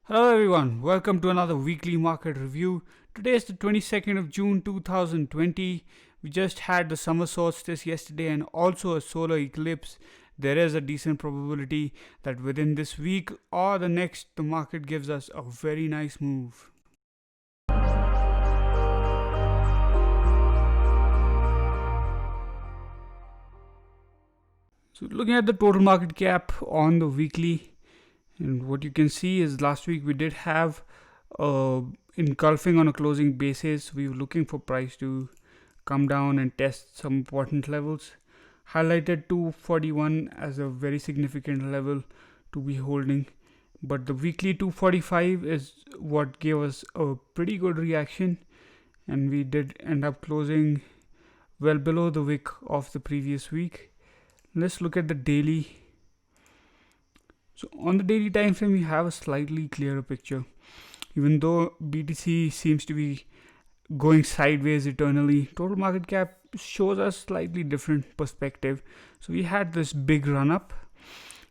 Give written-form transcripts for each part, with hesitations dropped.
Hello everyone, welcome to another weekly market review. Today is the 22nd of June 2020. We just had the summer solstice yesterday and also a solar eclipse. There is a decent probability that within this week or the next, the market gives us a very nice move. So, looking at the total market cap on the weekly, and what you can see is last week we did have engulfing on a closing basis. We were looking for price to come down and test some important levels. Highlighted 241 as a very significant level to be holding, but the weekly 245 is what gave us a pretty good reaction, and we did end up closing well below the wick of the previous week. Let's look at the daily. So on the daily time frame, we have a slightly clearer picture. Even though BTC seems to be going sideways eternally, total market cap shows a slightly different perspective. So we had this big run up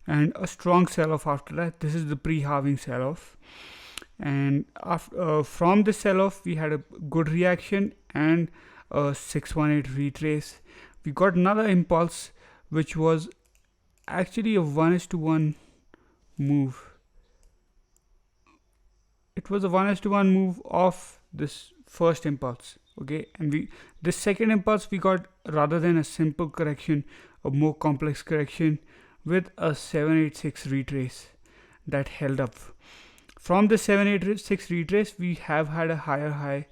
and a strong sell off after that. This is the pre-halving sell off, and from the sell off we had a good reaction and a 618 retrace. We got another impulse which was actually a 1:1 move. It was a 1:1 move of this first impulse, okay, and this second impulse we got, rather than a simple correction, a more complex correction with a 786 retrace that held up. From the 786 retrace we have had a higher high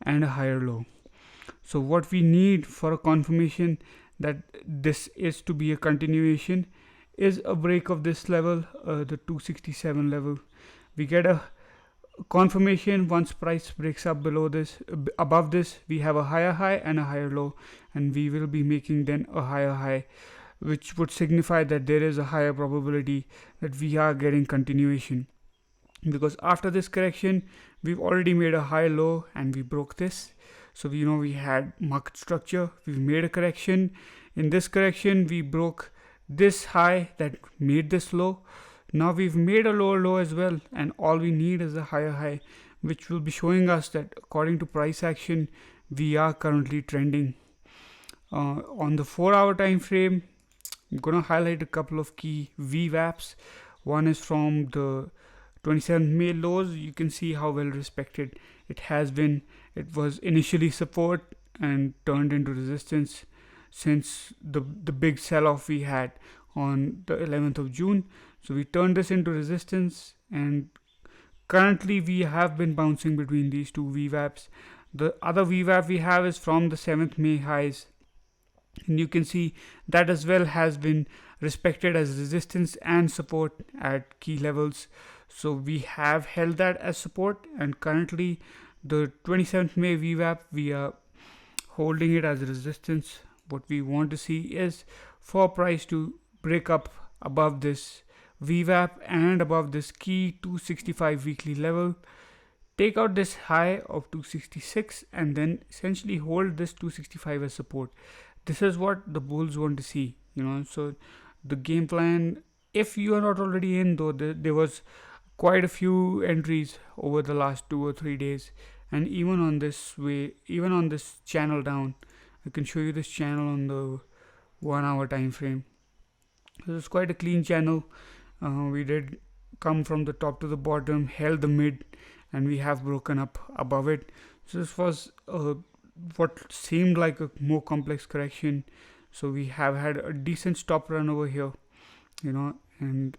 and a higher low. So what we need for a confirmation that this is to be a continuation is a break of this level, the 267 level. We get a confirmation once price breaks up below this. Above this we have a higher high and a higher low, and we will be making then a higher high, which would signify that there is a higher probability that we are getting continuation, because after this correction we've already made a high low and we broke this. So we had market structure, we've made a correction. In this correction we broke this high that made this low. Now we've made a lower low as well, and all we need is a higher high, which will be showing us that according to price action we are currently trending. On the 4-hour time frame, I'm gonna highlight a couple of key VWAPs. One is from the 27th May lows. You can see how well respected it has been. It was initially support and turned into resistance since the big sell-off we had on the 11th of June. So we turned this into resistance, and currently we have been bouncing between these two VWAPs. The other VWAP we have is from the 7th May highs, and you can see that as well has been respected as resistance and support at key levels. So we have held that as support, and currently the 27th May VWAP we are holding it as resistance. What we want to see is for price to break up above this VWAP and above this key 265 weekly level, take out this high of 266, and then essentially hold this 265 as support. This is what the bulls want to see, so the game plan, if you are not already in, though there was quite a few entries over the last 2 or 3 days, and even on this channel down, I can show you this channel on the 1-hour time frame. This is quite a clean channel. We did come from the top to the bottom, held the mid, and we have broken up above it. So this was what seemed like a more complex correction. So we have had a decent stop run over here, and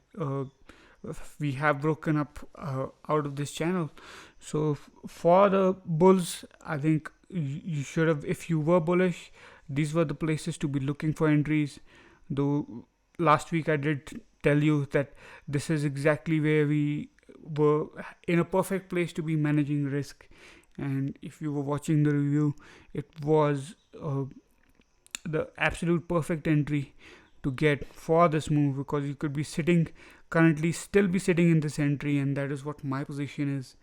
we have broken up out of this channel. So for the bulls, I think you should have, if you were bullish, these were the places to be looking for entries. Though last week I did tell you that this is exactly where we were in a perfect place to be managing risk, and if you were watching the review, it was the absolute perfect entry to get for this move, because you could be still be sitting in this entry, and that is what my position is.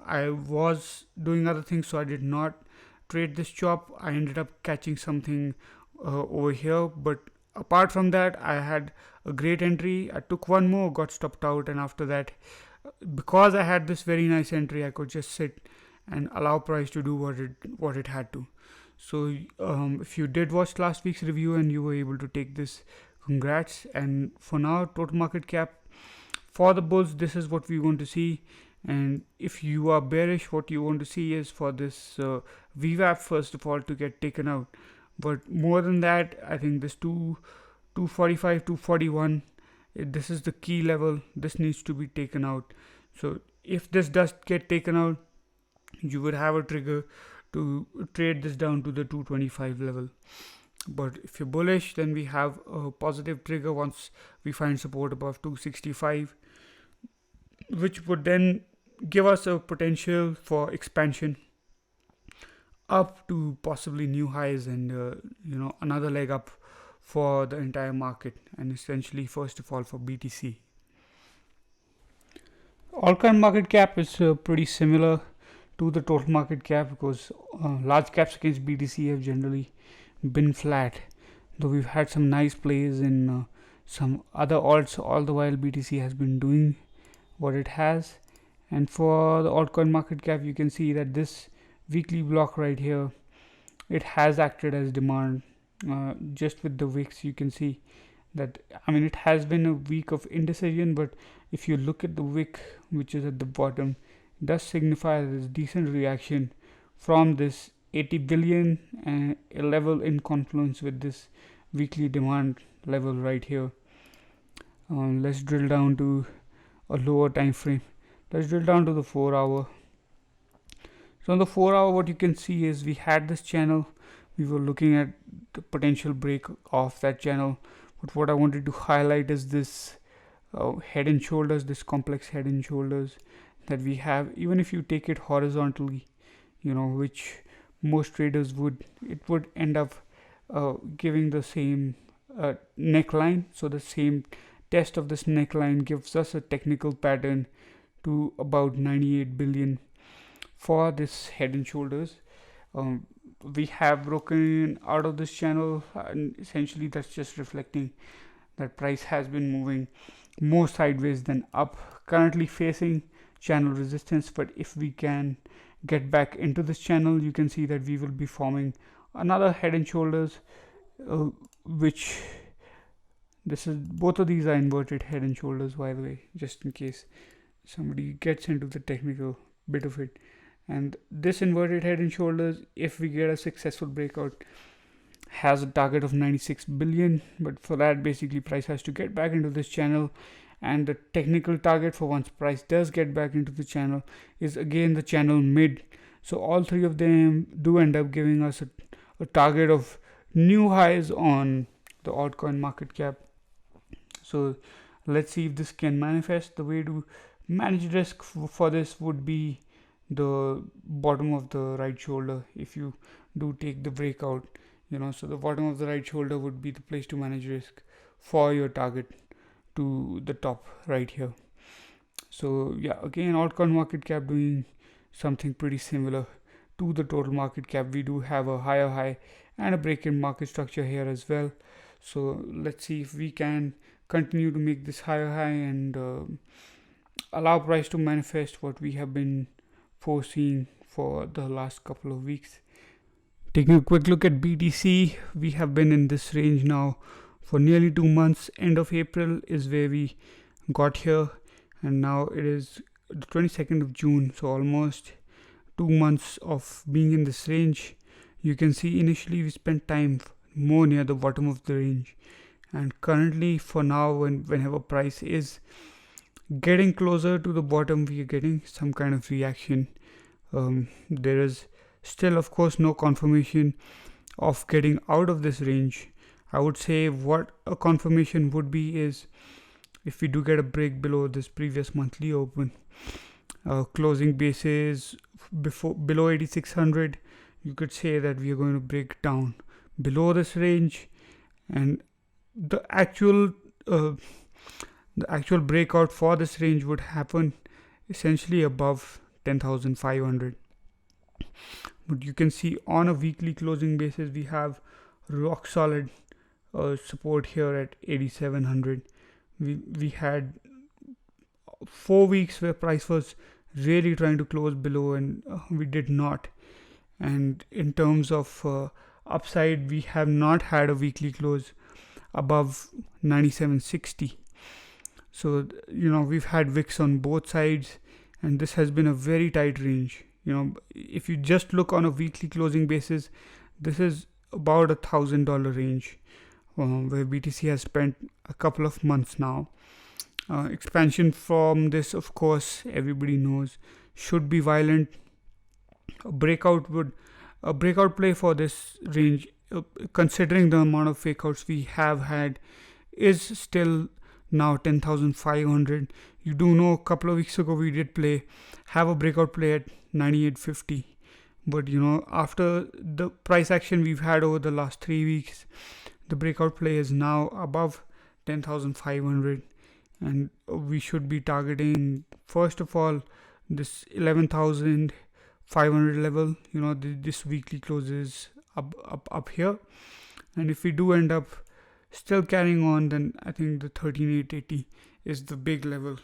I was doing other things, so I did not trade this chop. I ended up catching something over here, but apart from that, I had a great entry. I took one more, got stopped out, and after that because I had this very nice entry, I could just sit and allow price to do what it had to. So if you did watch last week's review and you were able to take this, congrats. And for now, total market cap for the bulls, this is what we want to see. And if you are bearish, what you want to see is for this VWAP first of all to get taken out. But more than that, I think this 245, 241, this is the key level. This needs to be taken out. So if this does get taken out, you would have a trigger to trade this down to the 225 level. But if you're bullish, then we have a positive trigger once we find support above 265, which would then give us a potential for expansion up to possibly new highs and another leg up for the entire market, and essentially first of all for BTC. Altcoin market cap is pretty similar to the total market cap, because large caps against BTC have generally been flat, though we've had some nice plays in some other alts, all the while BTC has been doing what it has. And for the altcoin market cap, you can see that this weekly block right here, it has acted as demand. Just with the wicks, you can see that, I mean, it has been a week of indecision, but if you look at the wick which is at the bottom, it does signify this decent reaction from this 80 billion level in confluence with this weekly demand level right here. Let's drill down to a lower time frame. Let's drill down to the 4-hour. So on the 4-hour, what you can see is we had this channel. We were looking at the potential break of that channel. But what I wanted to highlight is this head and shoulders, this complex head and shoulders that we have. Even if you take it horizontally, which most traders would, it would end up giving the same neckline. So the same test of this neckline gives us a technical pattern to about 98 billion for this head and shoulders. We have broken out of this channel, and essentially that's just reflecting that price has been moving more sideways than up, currently facing channel resistance. But if we can get back into this channel, you can see that we will be forming another head and shoulders, which this is, both of these are inverted head and shoulders, by the way, just in case somebody gets into the technical bit of it. And this inverted head and shoulders, if we get a successful breakout, has a target of 96 billion. But for that, basically price has to get back into this channel, and the technical target for once price does get back into the channel is again the channel mid. So all three of them do end up giving us a target of new highs on the altcoin market cap. So let's see if this can manifest. The way to manage risk for this would be the bottom of the right shoulder. If you do take the breakout, so the bottom of the right shoulder would be the place to manage risk for your target to the top right here. So yeah, again, altcoin market cap doing something pretty similar to the total market cap. We do have a higher high and a break in market structure here as well. So let's see if we can continue to make this higher high and allow price to manifest what we have been foreseeing for the last couple of weeks. Taking a quick look at BTC, we have been in this range now for nearly 2 months. End of April is where we got here, and now it is the 22nd of June, so almost 2 months of being in this range. You can see initially we spent time more near the bottom of the range, and currently for now, whenever price is getting closer to the bottom, we are getting some kind of reaction. There is still, of course, no confirmation of getting out of this range. I would say what a confirmation would be is if we do get a break below this previous monthly open, closing basis below 8600, you could say that we are going to break down below this range, and the actual breakout for this range would happen essentially above 10,500. But you can see on a weekly closing basis we have rock solid support here at 8700. We had 4 weeks where price was really trying to close below, and we did not. And in terms of upside, we have not had a weekly close above 97.60. So we've had wicks on both sides, and this has been a very tight range. If you just look on a weekly closing basis, this is about $1,000 range, where BTC has spent a couple of months now. Expansion from this, of course, everybody knows, should be violent. A breakout play for this range, considering the amount of fakeouts we have had, is still now 10,500. You do know a couple of weeks ago we did have a breakout play at 98.50, but after the price action we've had over the last 3 weeks, the breakout play is now above 10,500, and we should be targeting, first of all, this 11,500 level. This weekly closes up here, and if we do end up still carrying on, then I think the 13,880 is the big level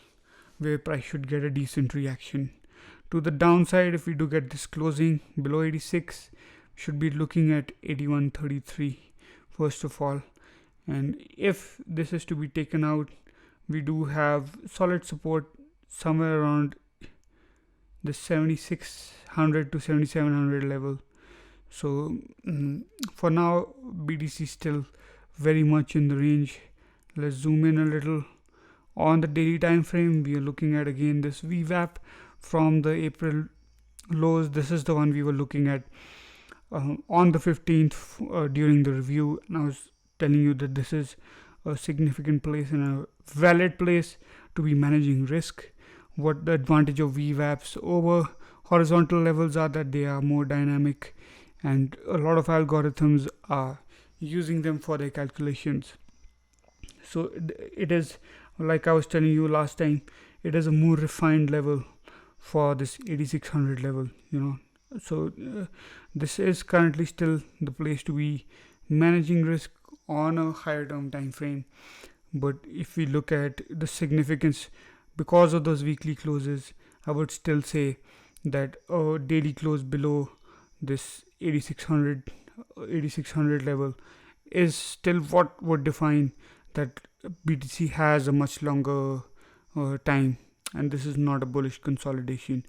where price should get a decent reaction. To the downside, if we do get this closing below 86, we should be looking at 81.33 first of all. And if this is to be taken out, we do have solid support somewhere around the 7,600 to 7,700 level. So for now, BTC still very much in the range. Let's zoom in a little. On the daily time frame, we are looking at again this VWAP from the April lows. This is the one we were looking at on the 15th during the review, and I was telling you that this is a significant place and a valid place to be managing risk. What the advantage of VWAPs over horizontal levels are that they are more dynamic, and a lot of algorithms are using them for their calculations. So it is, like I was telling you last time, it is a more refined level for this 8600 level. So this is currently still the place to be managing risk on a higher term time frame. But if we look at the significance because of those weekly closes, I would still say that a daily close below this 8600 level is still what would define that BTC has a much longer time, and this is not a bullish consolidation.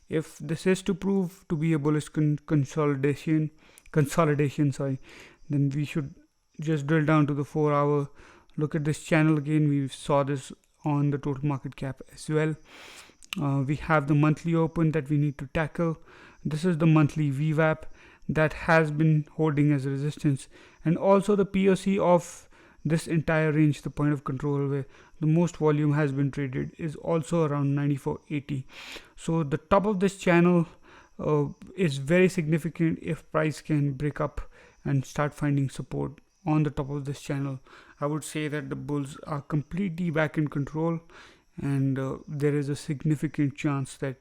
If this is to prove to be a bullish consolidation, then we should just drill down to the 4-hour. Look at this channel again. We saw this on the total market cap as well. We have the monthly open that we need to tackle. This is the monthly VWAP that has been holding as resistance, and also the POC of this entire range, the point of control where the most volume has been traded, is also around 94.80. So the top of this channel is very significant. If price can break up and start finding support on the top of this channel, I would say that the bulls are completely back in control, and there is a significant chance that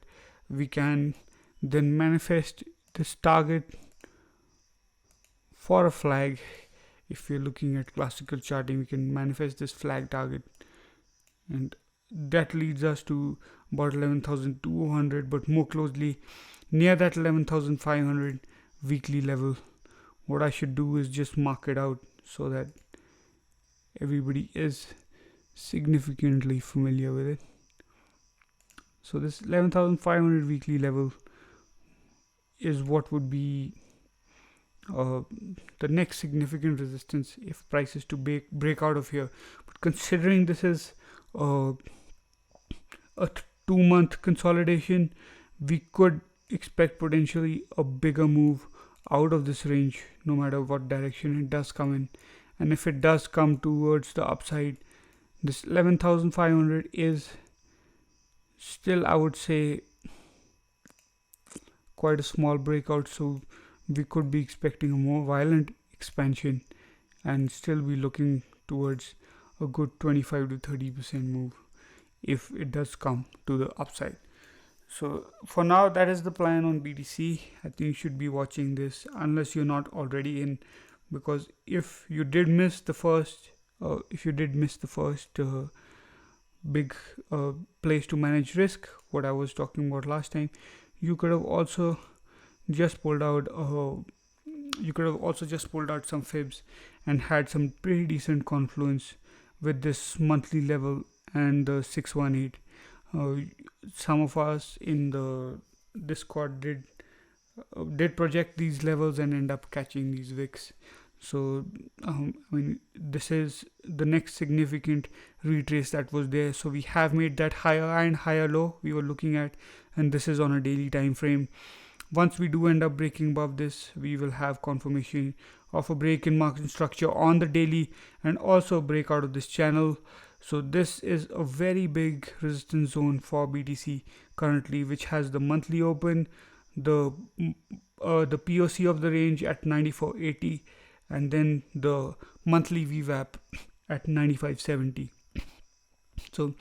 we can then manifest this target for a flag. If we're looking at classical charting, we can manifest this flag target, and that leads us to about 11,200, but more closely near that 11,500 weekly level. What I should do is just mark it out so that everybody is significantly familiar with it. So this 11,500 weekly level is what would be the next significant resistance if price is to break out of here. But considering this is a 2-month consolidation, we could expect potentially a bigger move out of this range no matter what direction it does come in. And if it does come towards the upside, this 11,500 is still, I would say, quite a small breakout, so we could be expecting a more violent expansion and still be looking towards a good 25 to 30% move if it does come to the upside. So for now, that is the plan on BTC. I think you should be watching this unless you're not already in, because if you did miss the first big place to manage risk, what I was talking about last time. You could have also just pulled out some fibs and had some pretty decent confluence with this monthly level and the 618. Some of us in the Discord did project these levels and end up catching these wicks. So this is the next significant retrace that was there. So we have made that higher and higher low we were looking at, and this is on a daily time frame. Once we do end up breaking above this, we will have confirmation of a break in market structure on the daily and also break out of this channel. So this is a very big resistance zone for BTC currently, which has the monthly open, the POC of the range at 94.80, and then the monthly VWAP at 95.70. So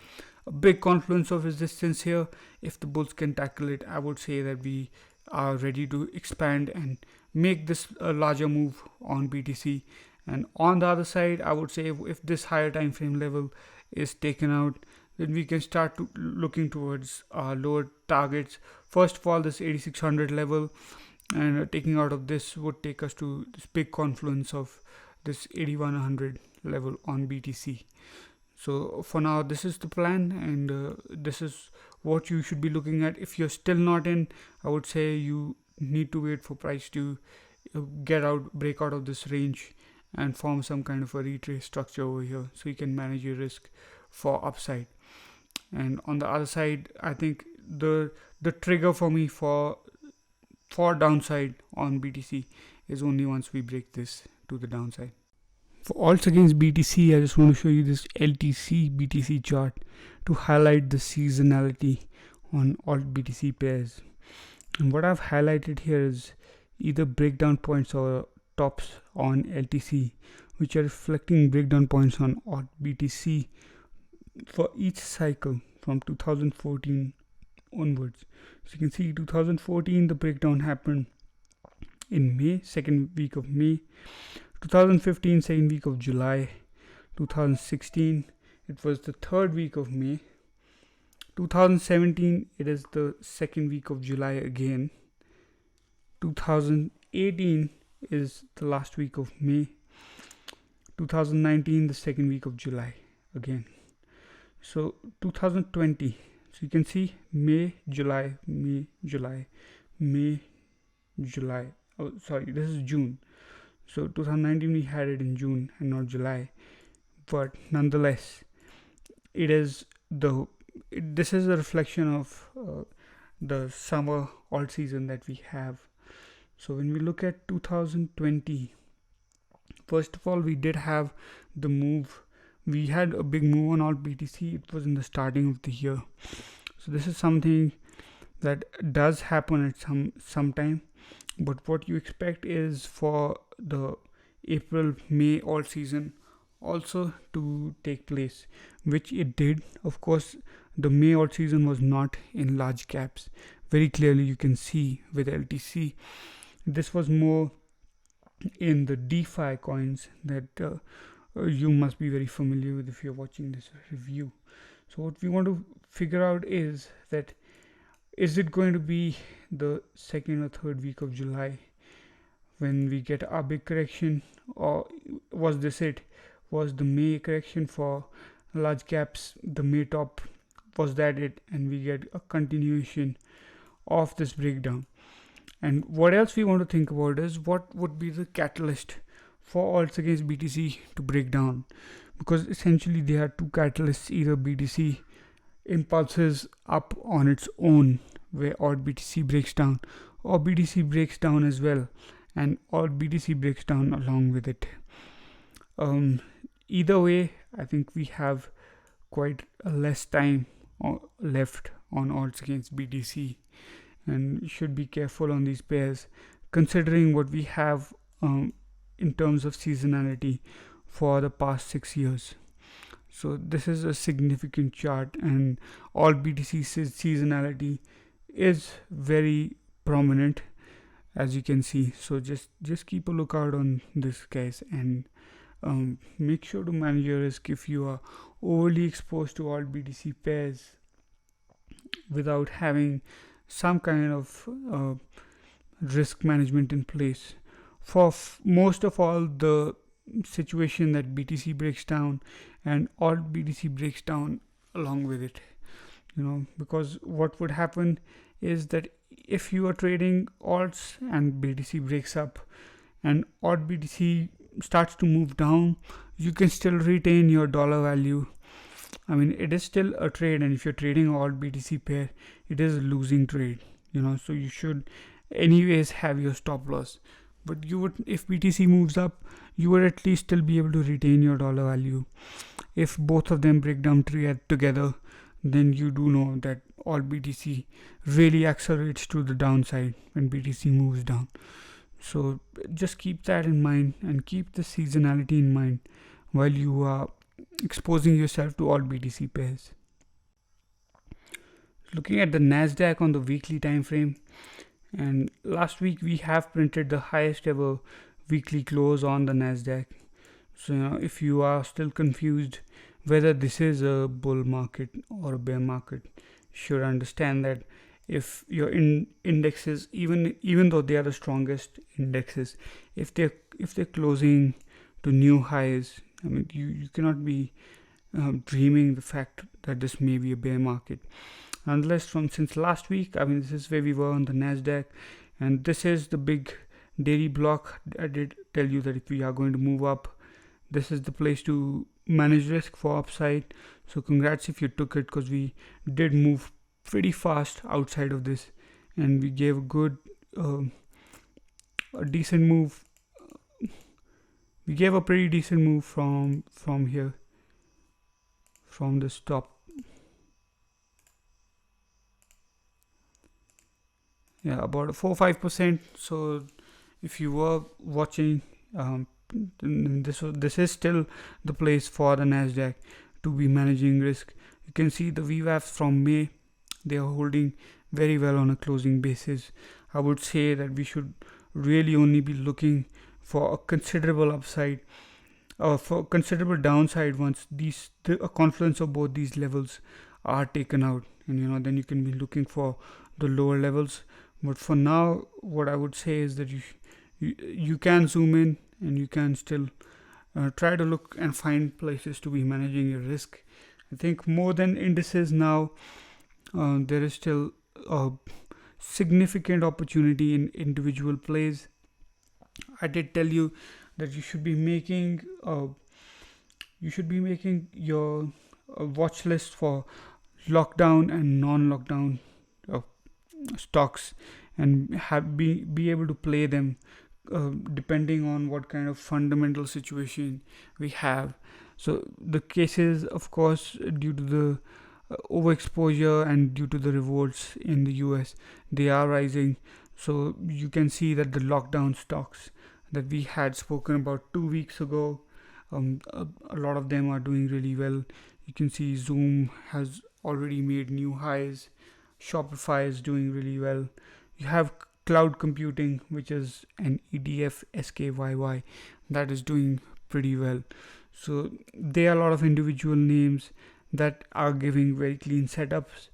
a big confluence of resistance here. If the bulls can tackle it, I would say that we are ready to expand and make this a larger move on BTC. And on the other side, I would say if this higher time frame level is taken out, then we can start looking towards lower targets. First of all, this 8600 level, and taking out of this would take us to this big confluence of this 8100 level on BTC. So for now, this is the plan, and this is what you should be looking at. If you're still not in, I would say you need to wait for price to break out of this range and form some kind of a retrace structure over here, so you can manage your risk for upside. And on the other side, I think the trigger for me for downside on BTC is only once we break this to the downside. For alts against BTC, I just want to show you this LTC BTC chart to highlight the seasonality on alt BTC pairs. And what I've highlighted here is either breakdown points or tops on LTC, which are reflecting breakdown points on alt BTC for each cycle from 2014 onwards. So you can see 2014, the breakdown happened in May, second week of May. 2015, second week of July. 2016, it was the third week of May. 2017, it is the second week of July again. 2018 is the last week of May. 2019, the second week of July again. So 2020, so you can see May, July, May, July, May, July. Oh, sorry, this is June. So 2019 we had it in June and not July, but nonetheless, this is a reflection of the summer alt season that we have. So when we look at 2020, first of all, we did have the move. We had a big move on alt BTC. It was in the starting of the year. So this is something that does happen at some time. But what you expect is for the April-May alt season also to take place, which it did. Of course, the May alt season was not in large caps. Very clearly you can see with LTC. This was more in the DeFi coins that you must be very familiar with if you're watching this review. So what we want to figure out is that, is it going to be the second or third week of July when we get a big correction, or was this it? Was the May correction for large caps, the May top, was that it, and we get a continuation of this breakdown? And what else we want to think about is what would be the catalyst for alts against BTC to break down, because essentially there are two catalysts: either BTC impulses up on its own where alt BTC breaks down, or BTC breaks down as well and alt BTC breaks down along with it. Either way, I think we have quite less time left on alts against BTC, and should be careful on these pairs considering what we have in terms of seasonality for the past 6 years. So this is a significant chart, and alt BTC seasonality is very prominent, as you can see. So just keep a lookout on this, guys, and make sure to manage your risk if you are overly exposed to all BTC pairs without having some kind of risk management in place. For most of all, the situation that BTC breaks down and all BTC breaks down along with it, because what would happen is that if you are trading alts and BTC breaks up and alt BTC starts to move down, you can still retain your dollar value. I mean, it is still a trade, and if you're trading alt BTC pair, it is a losing trade, so you should anyways have your stop loss. But you would, if BTC moves up, you would at least still be able to retain your dollar value. If both of them break down together, then you do know that all BTC really accelerates to the downside when BTC moves down. So just keep that in mind and keep the seasonality in mind while you are exposing yourself to all BTC pairs. Looking at the Nasdaq on the weekly time frame, and last week we have printed the highest ever weekly close on the Nasdaq. So if you are still confused whether this is a bull market or a bear market, you should understand that if your indexes, even though they are the strongest indexes, if they're closing to new highs, I mean, you cannot be dreaming the fact that this may be a bear market. Nonetheless, since last week, I mean, this is where we were on the Nasdaq, and this is the big daily block. I did tell you that if we are going to move up, this is the place to manage risk for upside. So congrats if you took it, because we did move pretty fast outside of this, and we gave a good a decent move. We gave a pretty decent move from here, from this top. Yeah, about 4-5%. So if you were watching, this is still the place for the Nasdaq to be managing risk. You can see the VWAPs from May, they are holding very well on a closing basis. I would say that we should really only be looking for a considerable upside, for considerable downside once a confluence of both these levels are taken out, and then you can be looking for the lower levels. But for now, what I would say is that you can zoom in and you can still try to look and find places to be managing your risk. I think more than indices now, there is still a significant opportunity in individual plays. I did tell you that you should be making your watch list for lockdown and non-lockdown stocks, and be able to play them depending on what kind of fundamental situation we have. So the cases, of course, due to the overexposure and due to the revolts in the US, they are rising. So you can see that the lockdown stocks that we had spoken about 2 weeks ago, a lot of them are doing really well. You can see Zoom has already made new highs. Shopify is doing really well. You have cloud computing, which is an EDF SKYY, that is doing pretty well. So there are a lot of individual names that are giving very clean setups.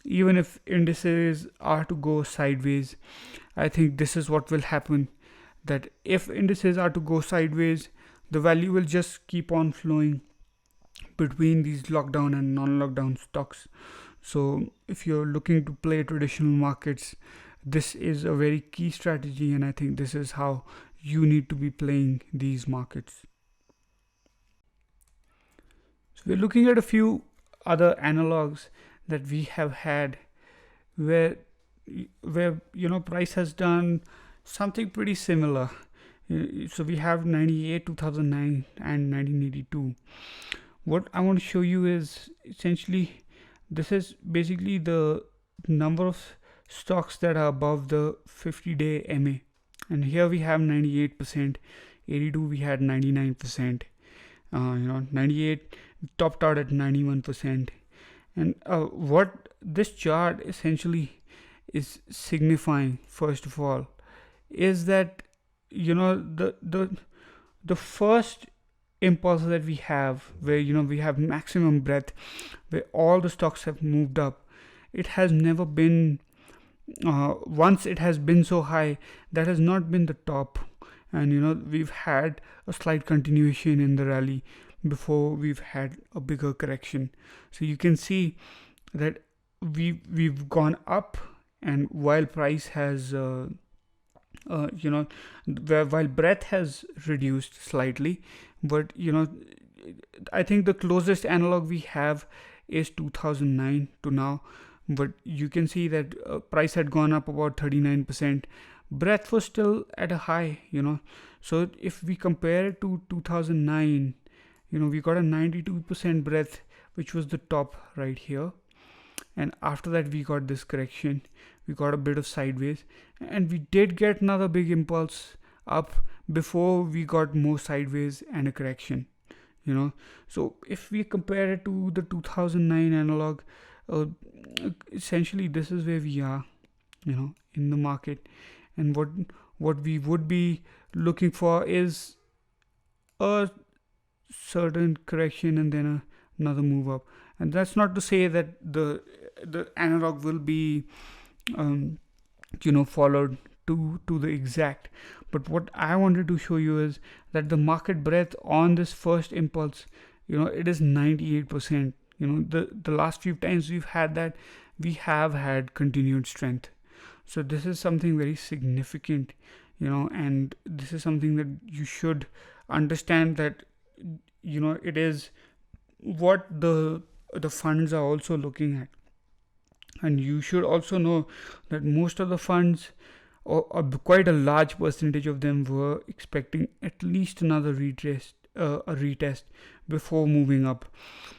Even if indices are to go sideways, I think this is what will happen, that if indices are to go sideways, the value will just keep on flowing between these lockdown and non-lockdown stocks. So if you're looking to play traditional markets, this is a very key strategy, and I think this is how you need to be playing these markets. So we're looking at a few other analogs that we have had where price has done something pretty similar. So we have 98, 2009 and 1982. What I want to show you is essentially, this is basically the number of stocks that are above the 50-day MA, and here we have 98%, 82 we had 99%, 98 topped out at 91%. And what this chart essentially is signifying, first of all, is that the first impulse that we have, where we have maximum breadth, where all the stocks have moved up, it has never been, once it has been so high, that has not been the top. And we've had a slight continuation in the rally before we've had a bigger correction. So you can see that we've gone up, and while price has while breadth has reduced slightly, but I think the closest analog we have is 2009 to now. But you can see that price had gone up about 39%, breadth was still at a high. So if we compare it to 2009, we got a 92% breadth, which was the top right here. And after that we got this correction, we got a bit of sideways, and we did get another big impulse up before we got more sideways and a correction. So if we compare it to the 2009 analog, essentially this is where we are in the market. And what we would be looking for is a certain correction and then another move up. And that's not to say that the analog will be followed to the exact, but what I wanted to show you is that the market breadth on this first impulse, it is 98%. The last few times we've had that, we have had continued strength. So this is something very significant, and this is something that you should understand, that it is what the funds are also looking at. And you should also know that most of the funds, or quite a large percentage of them, were expecting at least another a retest before moving up.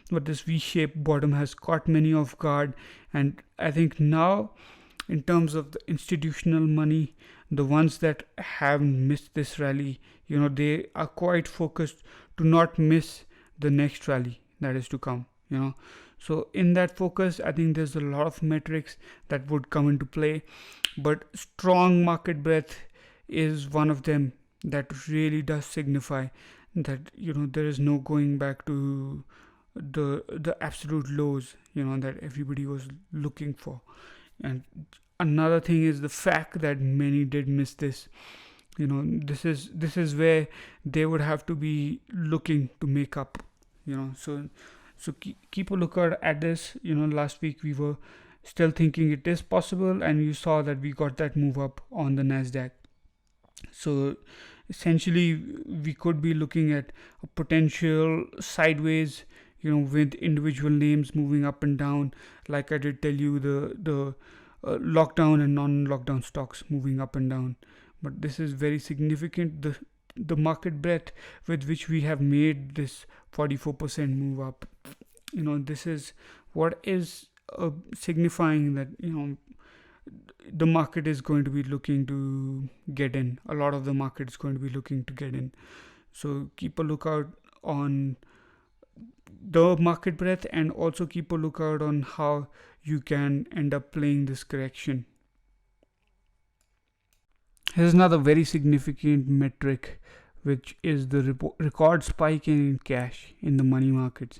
But this V-shaped bottom has caught many off guard, and I think now, in terms of the institutional money, the ones that have missed this rally, they are quite focused to not miss the next rally that is to come. So in that focus, I think there's a lot of metrics that would come into play, but strong market breadth is one of them that really does signify that there is no going back to the absolute lows that everybody was looking for. And another thing is the fact that many did miss this. This is where they would have to be looking to make up. So keep a lookout at this. Last week we were still thinking it is possible, and you saw that we got that move up on the Nasdaq. So essentially we could be looking at a potential sideways, with individual names moving up and down, like I did tell you, the lockdown and non-lockdown stocks moving up and down. But this is very significant, the market breadth with which we have made this 44% move up. This is what is signifying that the market is going to be looking to get in. A lot of the market is going to be looking to get in. So keep a lookout on the market breadth, and also keep a lookout on how you can end up playing this correction. Here's another very significant metric, which is the record spike in cash in the money markets.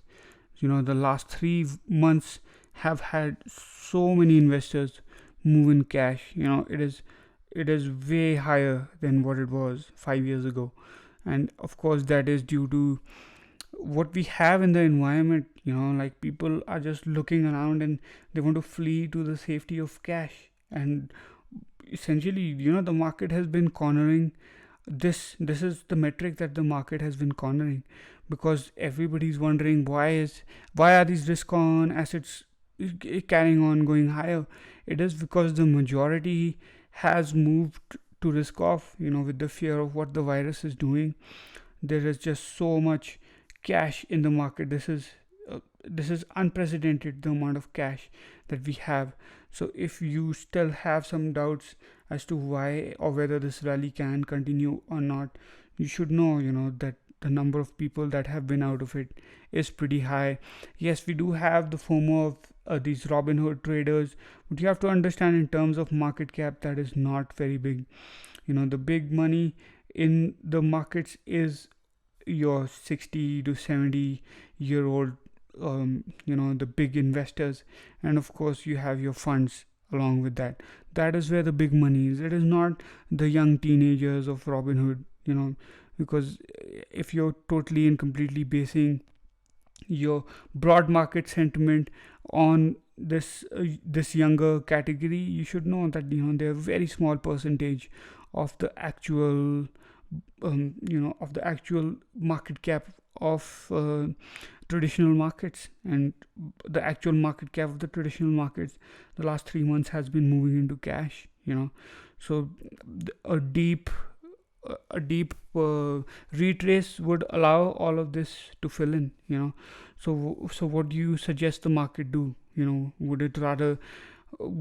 The last 3 months have had so many investors move in cash. It is way higher than what it was 5 years ago, and of course that is due to what we have in the environment. Like, people are just looking around and they want to flee to the safety of cash. And essentially, the market has been cornering this is the metric that the market has been cornering, because everybody's wondering why are these risk on assets carrying on going higher. It is because the majority has moved to risk off, with the fear of what the virus is doing. There is just so much cash in the market. This is unprecedented, the amount of cash that we have. So if you still have some doubts as to why or whether this rally can continue or not, you should know that the number of people that have been out of it is pretty high. Yes, we do have the FOMO of these Robinhood traders, but you have to understand, in terms of market cap, that is not very big. The big money in the markets is your 60 to 70-year-old, the big investors, and of course you have your funds along with that. That is where the big money is. It is not the young teenagers of Robinhood, because if you're totally and completely basing your broad market sentiment on this younger category, you should know that they're a very small percentage of the actual of the actual market cap of traditional markets. And the actual market cap of the traditional markets the last 3 months has been moving into cash. So a deep retrace would allow all of this to fill in. So what do you suggest the market do? Would it rather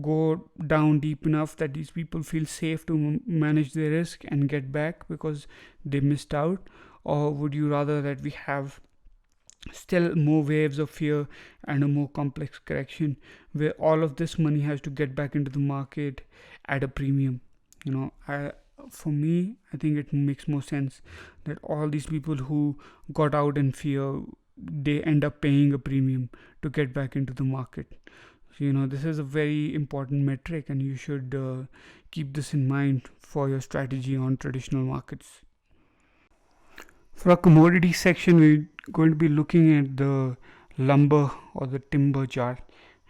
go down deep enough that these people feel safe to manage their risk and get back because they missed out? Or would you rather that we have still more waves of fear and a more complex correction where all of this money has to get back into the market at a premium? For me, I think it makes more sense that all these people who got out in fear, they end up paying a premium to get back into the market. So, this is a very important metric, and you should keep this in mind for your strategy on traditional markets. For our commodity section, we're going to be looking at the lumber or the timber chart.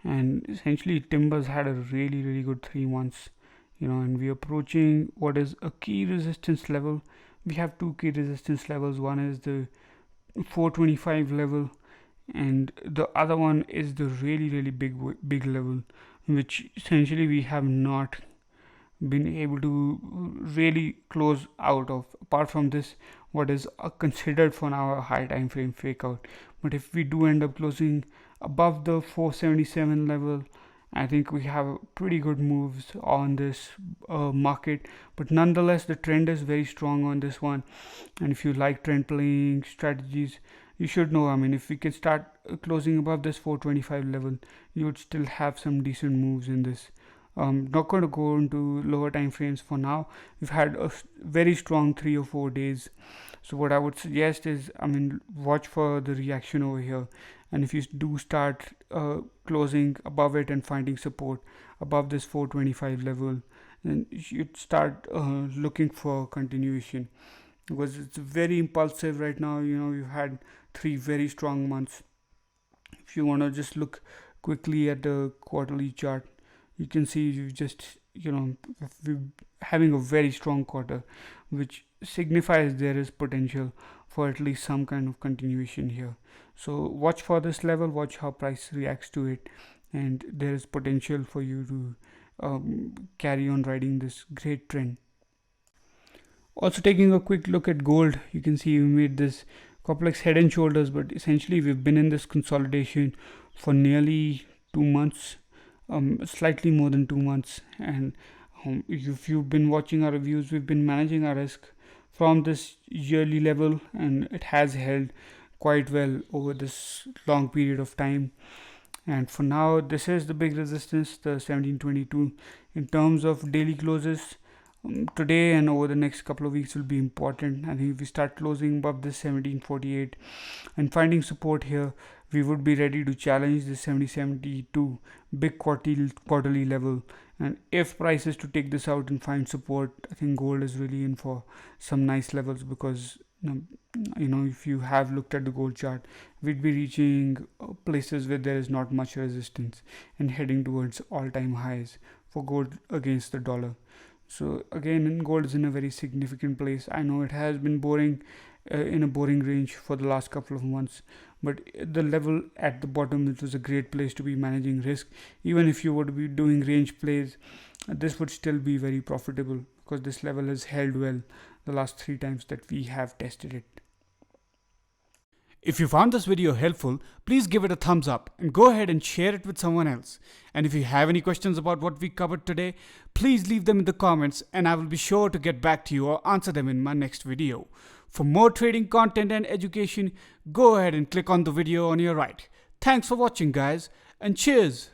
And essentially, timber's had a really, really good 3 months. And we're approaching what is a key resistance level. We have two key resistance levels. One is the 425 level, and the other one is the really, really big level, which essentially we have not been able to really close out of, apart from this, what is considered for now a high time frame fake out. But if we do end up closing above the 477 level, I think we have pretty good moves on this market. But nonetheless, the trend is very strong on this one, and if you like trend playing strategies, you should know, if we can start closing above this 425 level, you would still have some decent moves in this. Not going to go into lower time frames for now. We've had a very strong 3 or 4 days. So what I would suggest is, watch for the reaction over here. And if you do start closing above it and finding support above this 425 level, then you should start looking for continuation, because it's very impulsive right now. You've had 3 very strong months. If you want to just look quickly at the quarterly chart, you can see you just we're having a very strong quarter, which signifies there is potential for at least some kind of continuation here. So watch for this level, watch how price reacts to it, and there is potential for you to carry on riding this great trend. Also, taking a quick look at gold, you can see we made this complex head and shoulders, but essentially we've been in this consolidation for nearly 2 months, slightly more than 2 months. And if you've been watching our reviews, we've been managing our risk from this yearly level, and it has held quite well over this long period of time. And for now, this is the big resistance, the 1722. In terms of daily closes, today and over the next couple of weeks will be important. I think if we start closing above this 1748 and finding support here, we would be ready to challenge the 7072 big quarterly level. And if price is to take this out and find support, I think gold is really in for some nice levels, because if you have looked at the gold chart, we'd be reaching places where there is not much resistance and heading towards all-time highs for gold against the dollar. So again, gold is in a very significant place. I know it has been boring, in a boring range for the last couple of months, but the level at the bottom, it was a great place to be managing risk. Even if you were to be doing range plays, this would still be very profitable, because this level has held well the last 3 times that we have tested it. If you found this video helpful, please give it a thumbs up and go ahead and share it with someone else. And if you have any questions about what we covered today, please leave them in the comments, and I will be sure to get back to you or answer them in my next video. For more trading content and education, go ahead and click on the video on your right. Thanks for watching, guys, and cheers!